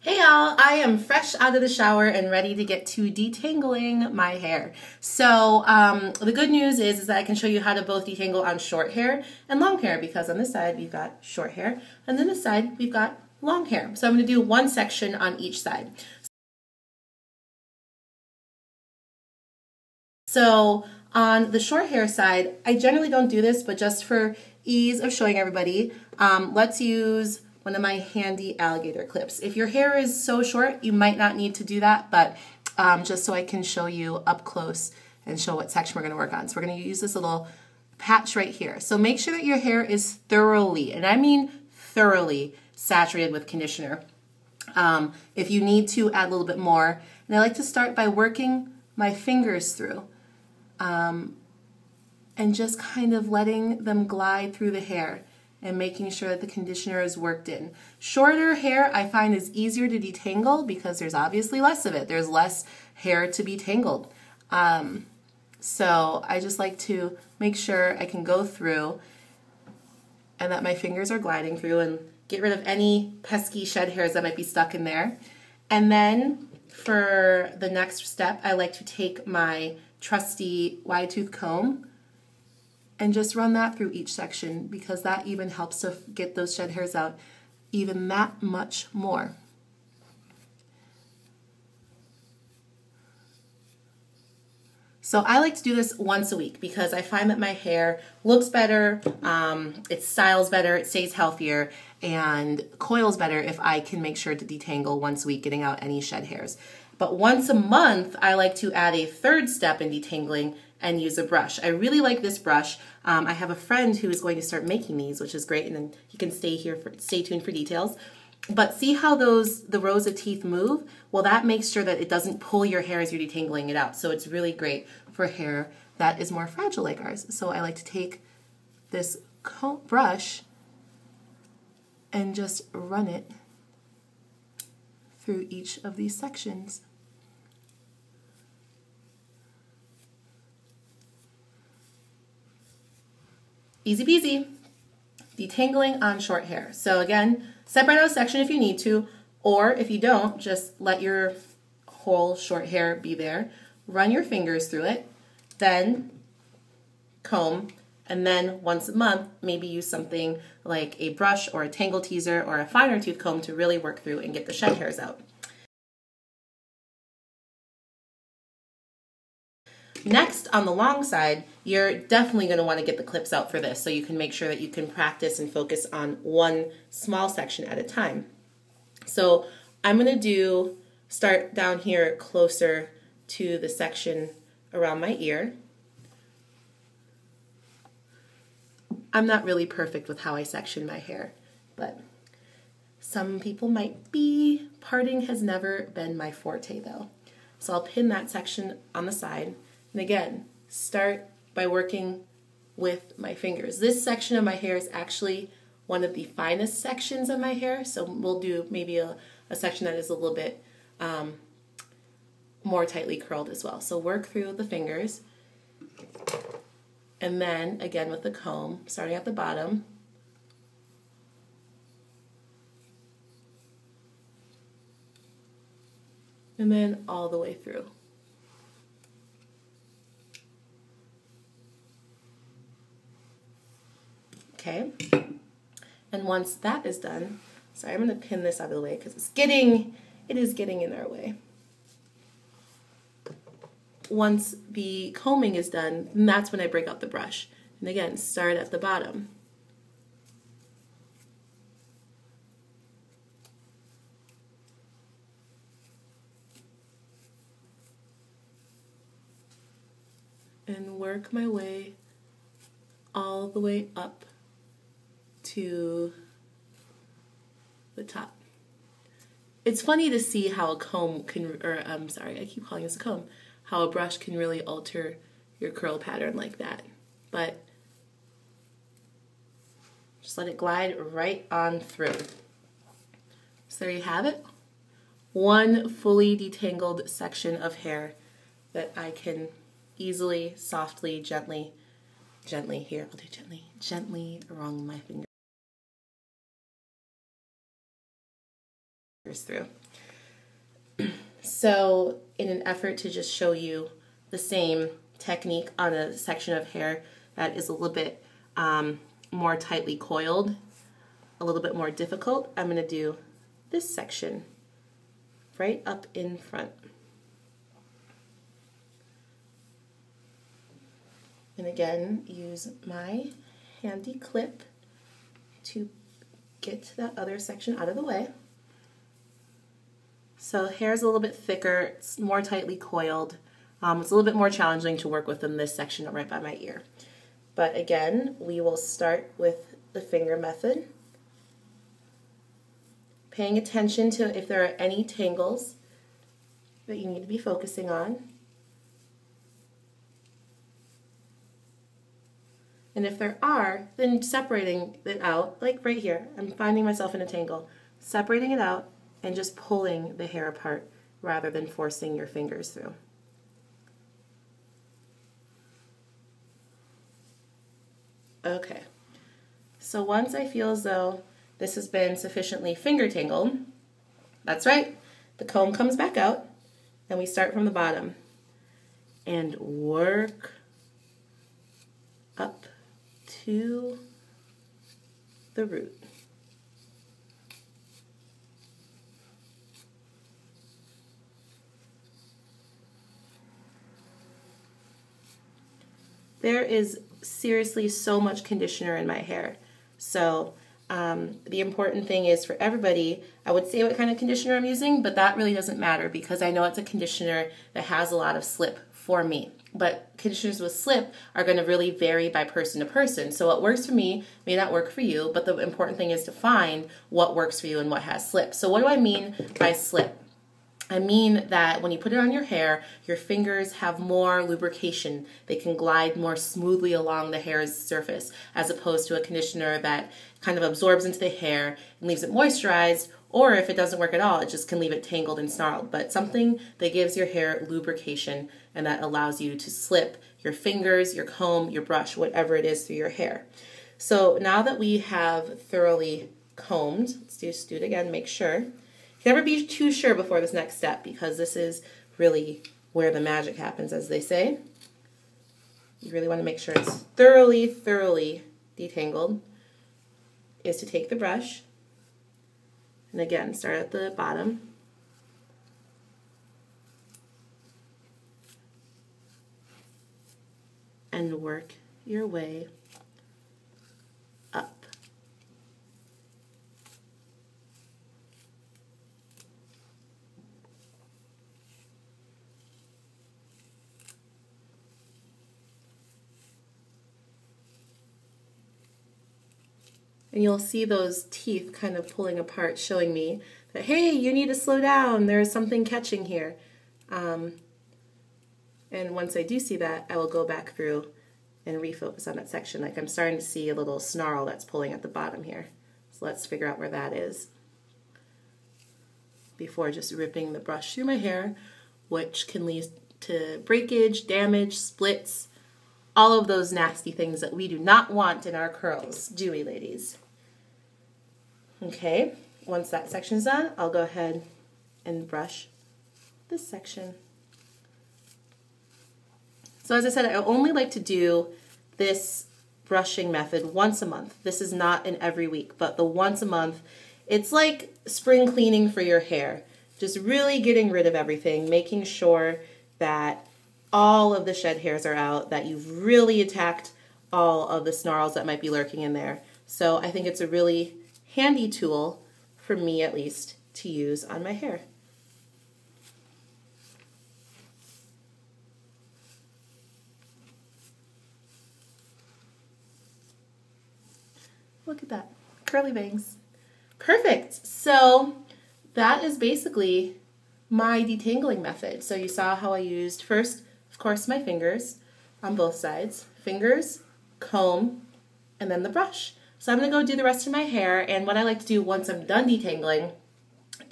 Hey y'all, I am fresh out of the shower and ready to get to detangling my hair. So the good news is that I can show you how to both detangle on short hair and long hair, because on this side we've got short hair and then this side we've got long hair. So I'm going to do one section on each side. So on the short hair side, I generally don't do this, but just for ease of showing everybody, let's use one of my handy alligator clips. If your hair is so short, you might not need to do that, but just so I can show you up close and show what section we're going to work on. So we're going to use this little patch right here. So make sure that your hair is thoroughly, and I mean thoroughly, saturated with conditioner. If you need to, add a little bit more. And I like to start by working my fingers through and just kind of letting them glide through the hair and making sure that the conditioner is worked in. Shorter hair I find is easier to detangle because there's obviously less of it. There's less hair to be tangled. So I just like to make sure I can go through and that my fingers are gliding through and get rid of any pesky shed hairs that might be stuck in there. And then for the next step, I like to take my trusty wide tooth comb and just run that through each section, because that even helps to get those shed hairs out even that much more. So I like to do this once a week because I find that my hair looks better, it styles better, it stays healthier, and coils better if I can make sure to detangle once a week, getting out any shed hairs. But once a month, I like to add a third step in detangling and use a brush. I really like this brush. I have a friend who is going to start making these, which is great, and then you can stay tuned for details. But see how the rows of teeth move? Well, that makes sure that it doesn't pull your hair as you're detangling it out. So it's really great for hair that is more fragile like ours. So I like to take this brush and just run it through each of these sections. Easy peasy. Detangling on short hair. So again, separate out a section if you need to, or if you don't, just let your whole short hair be there. Run your fingers through it, then comb, and then once a month, maybe use something like a brush or a tangle teaser or a finer tooth comb to really work through and get the shed hairs out. Next, on the long side, you're definitely going to want to get the clips out for this so you can make sure that you can practice and focus on one small section at a time. So I'm going to start down here closer to the section around my ear. I'm not really perfect with how I section my hair, but some people might be. Parting has never been my forte though. So I'll pin that section on the side. And again, start by working with my fingers. This section of my hair is actually one of the finest sections of my hair, so we'll do maybe a section that is a little bit more tightly curled as well. So work through the fingers, and then again with the comb, starting at the bottom, and then all the way through. Okay, and once that is done, sorry, I'm going to pin this out of the way because it is getting in our way. Once the combing is done, then that's when I break out the brush. And again, start at the bottom. And work my way all the way up to the top. It's funny to see how a comb can, or I'm sorry, I keep calling this a comb, how a brush can really alter your curl pattern like that. But just let it glide right on through. So there you have it. One fully detangled section of hair that I can easily, softly, gently here, I'll do gently around my finger. fingers through. So in an effort to just show you the same technique on a section of hair that is a little bit more tightly coiled, a little bit more difficult, I'm going to do this section right up in front. And again, use my handy clip to get that other section out of the way. So hair's a little bit thicker, it's more tightly coiled. It's a little bit more challenging to work with in this section right by my ear. But again, we will start with the finger method, paying attention to if there are any tangles that you need to be focusing on. And if there are, then separating it out, like right here, I'm finding myself in a tangle, separating it out and just pulling the hair apart rather than forcing your fingers through. Okay, so once I feel as though this has been sufficiently finger tangled, that's right, the comb comes back out and we start from the bottom and work up to the root. There is seriously so much conditioner in my hair. So the important thing is for everybody, I would say what kind of conditioner I'm using, but that really doesn't matter because I know it's a conditioner that has a lot of slip for me. But conditioners with slip are going to really vary by person to person. So what works for me may not work for you, but the important thing is to find what works for you and what has slip. So what do I mean by slip? I mean that when you put it on your hair, your fingers have more lubrication. They can glide more smoothly along the hair's surface as opposed to a conditioner that kind of absorbs into the hair and leaves it moisturized, or if it doesn't work at all, it just can leave it tangled and snarled. But something that gives your hair lubrication and that allows you to slip your fingers, your comb, your brush, whatever it is through your hair. So now that we have thoroughly combed, let's just do it again, make sure. Never be too sure before this next step because this is really where the magic happens, as they say. You really want to make sure it's thoroughly detangled, is to take the brush and again start at the bottom and work your way up. And you'll see those teeth kind of pulling apart, showing me that, hey, you need to slow down. There's something catching here. And once I do see that, I will go back through and refocus on that section. Like I'm starting to see a little snarl that's pulling at the bottom here. So let's figure out where that is before just ripping the brush through my hair, which can lead to breakage, damage, splits, all of those nasty things that we do not want in our curls, do we, ladies? Okay, once that section's done, I'll go ahead and brush this section. So as I said, I only like to do this brushing method once a month. This is not an every week, but the once a month, it's like spring cleaning for your hair. Just really getting rid of everything, making sure that all of the shed hairs are out, that you've really attacked all of the snarls that might be lurking in there. So I think it's a really handy tool, for me at least, to use on my hair. Look at that, curly bangs. Perfect, so that is basically my detangling method. So you saw how I used first, of course, my fingers on both sides. Fingers, comb, and then the brush. So I'm going to go do the rest of my hair, and what I like to do once I'm done detangling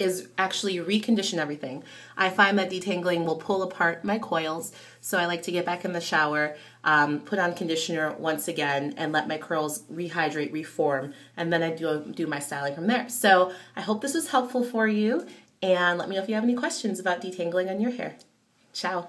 is actually recondition everything. I find that detangling will pull apart my coils, so I like to get back in the shower, put on conditioner once again, and let my curls rehydrate, reform, and then I do my styling from there. So I hope this was helpful for you, and let me know if you have any questions about detangling on your hair. Ciao.